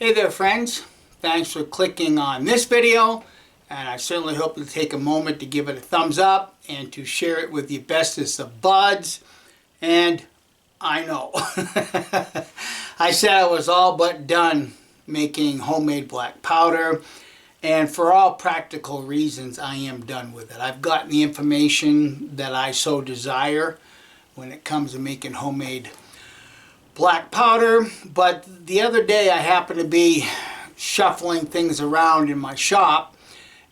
Hey there friends, thanks for clicking on this video, and I certainly hope you'll take a moment to give it a thumbs up and to share it with your bestest of buds. And I know I said I was all but done making homemade black powder, and for all practical reasons I am done with it. I've gotten the information that I so desire when it comes to making homemade black powder, but the other day I happened to be shuffling things around in my shop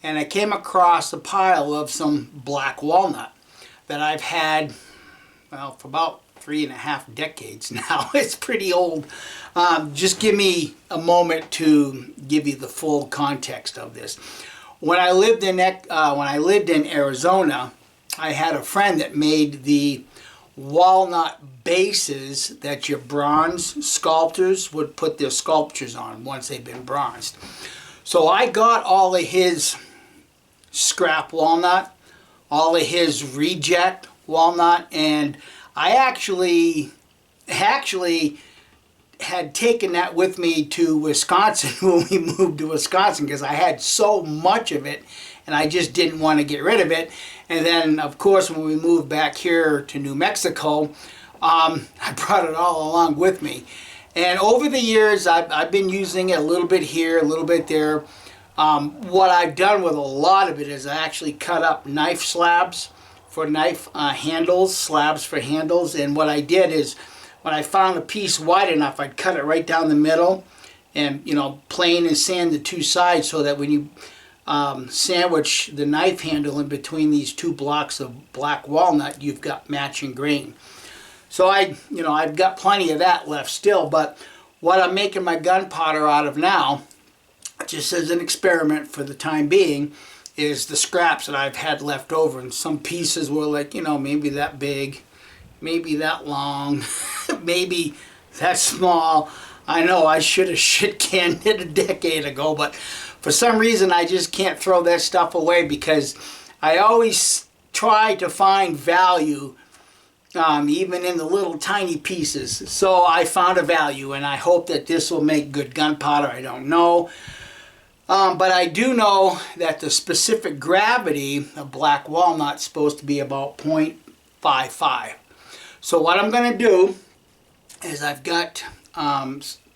and I came across a pile of some black walnut that I've had, well, for about 3.5 decades now. It's pretty old. Just give me a moment to give you the full context of this. When I lived in Arizona, I had a friend that made the walnut bases that your bronze sculptors would put their sculptures on once they've been bronzed. So I got all of his scrap walnut, all of his reject walnut, and I actually had taken that with me to Wisconsin when we moved to Wisconsin, because I had so much of it and I just didn't want to get rid of it. And then of course when we moved back here to New Mexico, I brought it all along with me. And over the years I've been using it a little bit here, a little bit there. What I've done with a lot of it is I actually cut up knife slabs for knife handles, slabs for handles. And what I did is, when I found a piece wide enough, I'd cut it right down the middle and, plane and sand the two sides so that when you sandwich the knife handle in between these two blocks of black walnut, you've got matching grain. So I've got plenty of that left still, but what I'm making my gunpowder out of now, just as an experiment for the time being, is the scraps that I've had left over. And some pieces were like, maybe that big, maybe that long, maybe that small. I know I should have shit-canned it a decade ago, but for some reason I just can't throw that stuff away, because I always try to find value even in the little tiny pieces. So I found a value, and I hope that this will make good gunpowder. I don't know. But I do know that the specific gravity of black walnut is supposed to be about 0.55. So what I'm going to do is I've got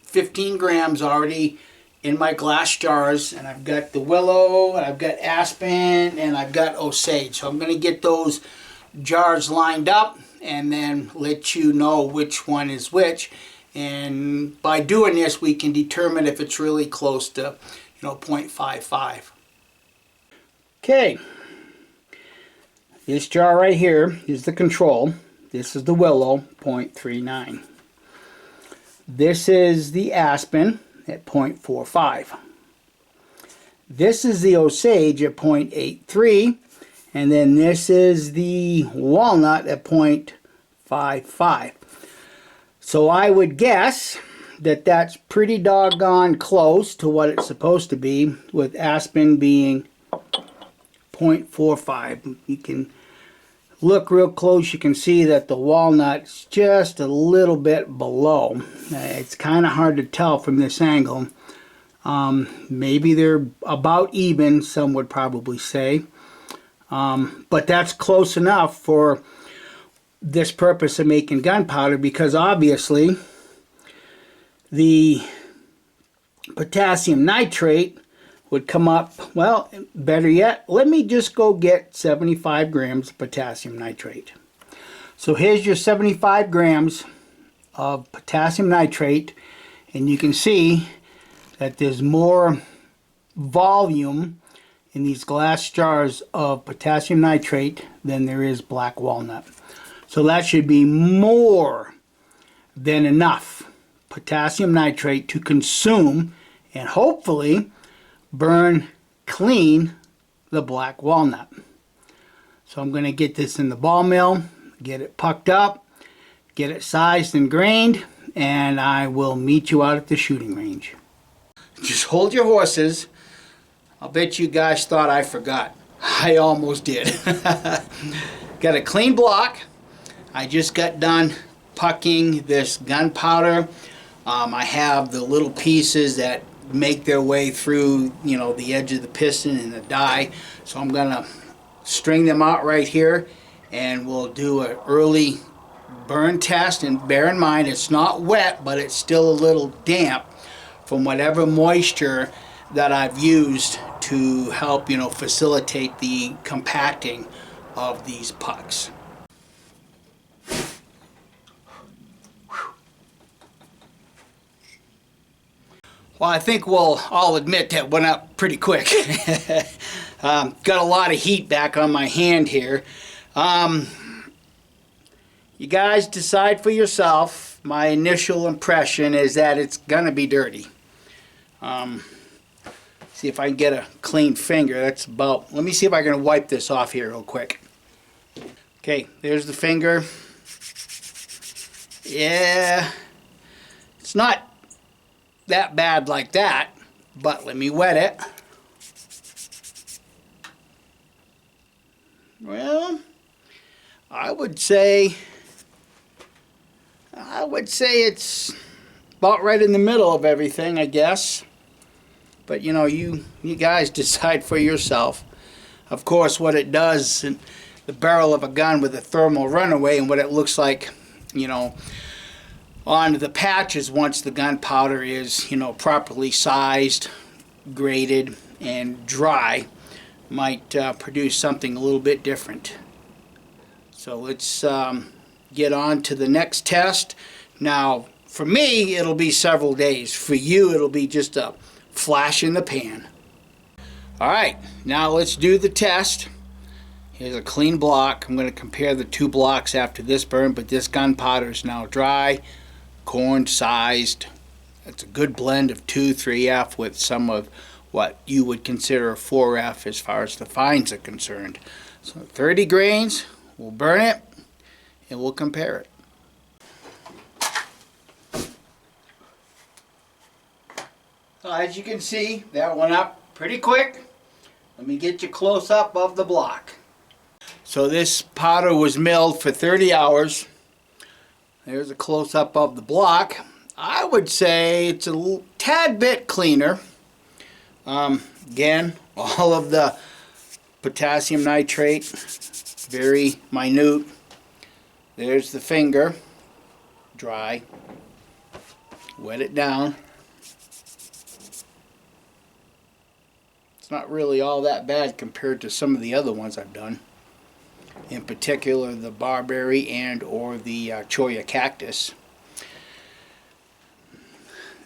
15 grams already in my glass jars, and I've got the willow, and I've got aspen, and I've got osage. So I'm going to get those jars lined up and then let you know which one is which. And by doing this, we can determine if it's really close to 0.55. Okay, this jar right here is the control. This is the willow, 0.39. This is the aspen at 0.45. This is the osage at 0.83, and then this is the walnut at 0.55. So I would guess that that's pretty doggone close to what it's supposed to be, with aspen being 0.45. You can look real close, you can see that the walnut's just a little bit below. It's kind of hard to tell from this angle. Maybe they're about even, some would probably say. But that's close enough for this purpose of making gunpowder, because obviously the potassium nitrate would come up, well, better yet, let me just go get 75 grams of potassium nitrate. So here's your 75 grams of potassium nitrate, and you can see that there's more volume in these glass jars of potassium nitrate than there is black walnut. So that should be more than enough potassium nitrate to consume and hopefully burn clean the black walnut. So I'm going to get this in the ball mill, get it pucked up, get it sized and grained, and I will meet you out at the shooting range. Just hold your horses. I'll bet you guys thought I forgot. I almost did. Got a clean block. I just got done pucking this gunpowder. I have the little pieces that make their way through, you know, the edge of the piston and the die. So I'm gonna string them out right here, and we'll do an early burn test. And bear in mind, it's not wet, but it's still a little damp from whatever moisture that I've used to help, you know, facilitate the compacting of these pucks. Well, I think we'll all admit that went up pretty quick. Got a lot of heat back on my hand here. You guys decide for yourself. My initial impression is that it's gonna be dirty. See if I can get a clean finger. That's about, let me see if I can wipe this off here real quick. Okay, there's the finger. Yeah, it's not that bad like that, but let me wet it. Well, I would say it's about right in the middle of everything, I guess. But you know, you guys decide for yourself. Of course, what it does in the barrel of a gun with a thermal runaway, and what it looks like, you know, on the patches once the gunpowder is, you know, properly sized, graded, and dry, might produce something a little bit different. So let's get on to the next test. Now, for me, it'll be several days. For you, it'll be just a flash in the pan. All right, now let's do the test. Here's a clean block. I'm going to compare the two blocks after this burn, but this gunpowder is now dry, corn sized. It's a good blend of 2,3F with some of what you would consider a 4F as far as the fines are concerned. So 30 grains, we'll burn it and we'll compare it. As you can see, that went up pretty quick. Let me get you close up of the block. So this powder was milled for 30 hours. There's a close up of the block. I would say it's a tad bit cleaner. Again, all of the potassium nitrate, very minute. There's the finger, dry. Wet it down. It's not really all that bad compared to some of the other ones I've done. In particular, the barberry and or the cholla cactus.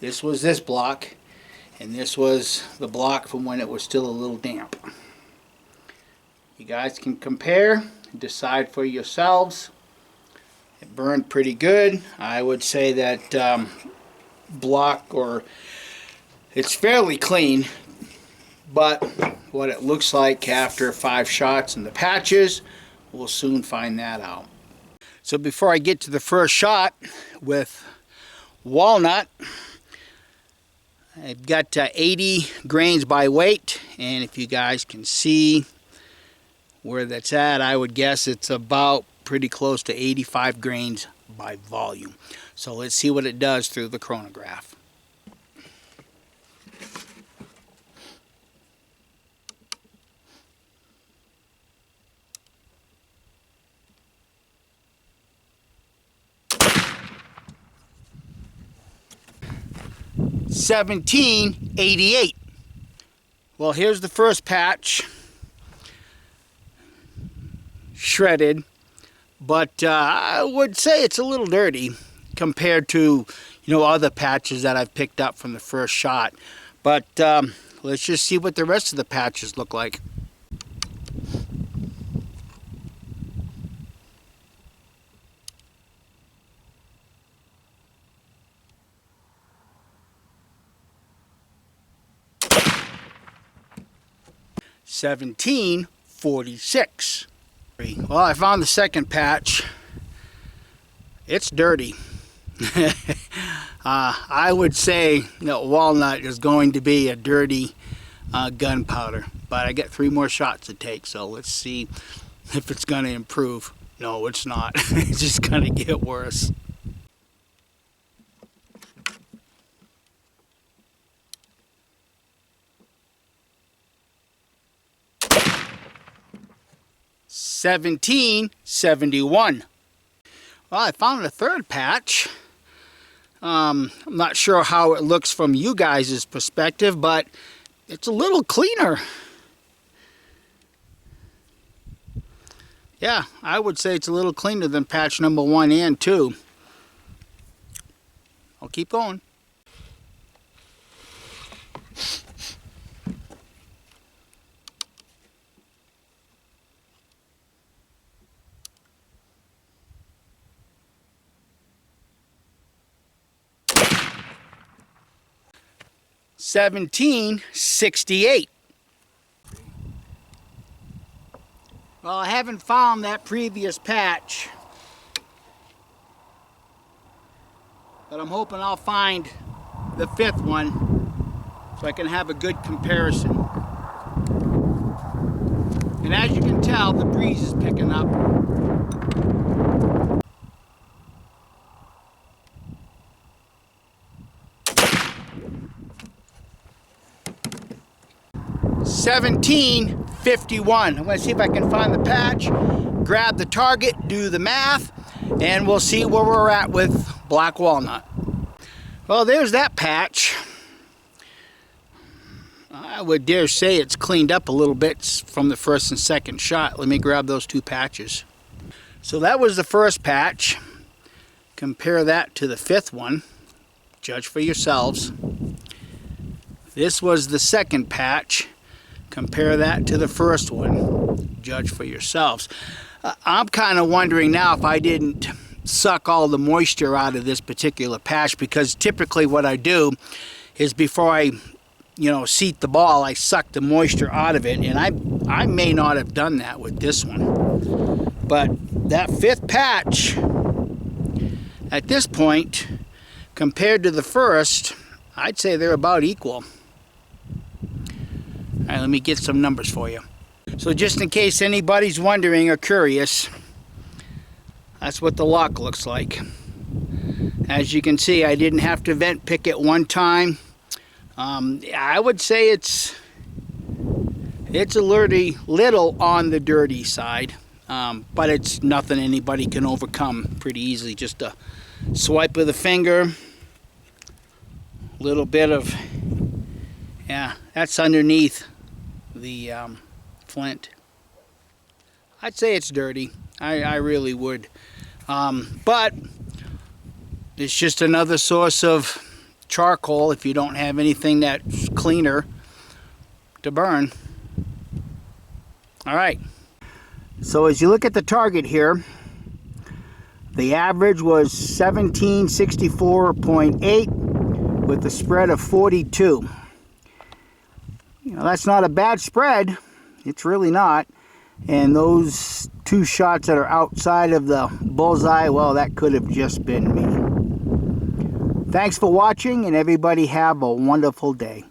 This was this block, and this was the block from when it was still a little damp. You guys can compare and decide for yourselves. It burned pretty good. I would say that block, or it's fairly clean, but what it looks like after 5 shots in the patches, we'll soon find that out. So before I get to the first shot with Walnut, I've got 80 grains by weight, and if you guys can see where that's at, I would guess it's about pretty close to 85 grains by volume. So let's see what it does through the chronograph. $17.88. Well, here's the first patch, shredded, but I would say it's a little dirty compared to, you know, other patches that I've picked up from the first shot. But let's just see what the rest of the patches look like. $17.46. Well, I found the second patch. It's dirty. I would say that Walnut is going to be a dirty gunpowder, but I got 3 more shots to take, so let's see if it's going to improve. No, it's not. It's just going to get worse. 1771. Well, I found a third patch. I'm not sure how it looks from you guys' perspective, but it's a little cleaner. Yeah, I would say it's a little cleaner than patch number 1 and 2. I'll keep going. $17.68. Well, I haven't found that previous patch, but I'm hoping I'll find the 5th one so I can have a good comparison. And as you can tell, the breeze is picking up. $17.51. I'm going to see if I can find the patch, grab the target, do the math, and we'll see where we're at with black walnut. Well, there's that patch. I would dare say it's cleaned up a little bit from the first and second shot. Let me grab those 2 patches. So that was the first patch. Compare that to the 5th one. Judge for yourselves. This was the second patch. Compare that to the first one. Judge for yourselves. I'm kind of wondering now if I didn't suck all the moisture out of this particular patch, because typically what I do is before I seat the ball, I suck the moisture out of it, and I may not have done that with this one. But that 5th patch, at this point, compared to the first, I'd say they're about equal. All right, let me get some numbers for you. So just in case anybody's wondering or curious, that's what the lock looks like. As you can see, I didn't have to vent pick it one time. I would say it's a little on the dirty side, but it's nothing anybody can overcome pretty easily. Just a swipe of the finger, little bit of, yeah, that's underneath the flint. I'd say it's dirty. I really would. But it's just another source of charcoal if you don't have anything that's cleaner to burn. All right. So as you look at the target here, the average was 1764.8 with a spread of 42. That's not a bad spread. It's really not. And those 2 shots that are outside of the bullseye, well, that could have just been me. Thanks for watching, and everybody have a wonderful day.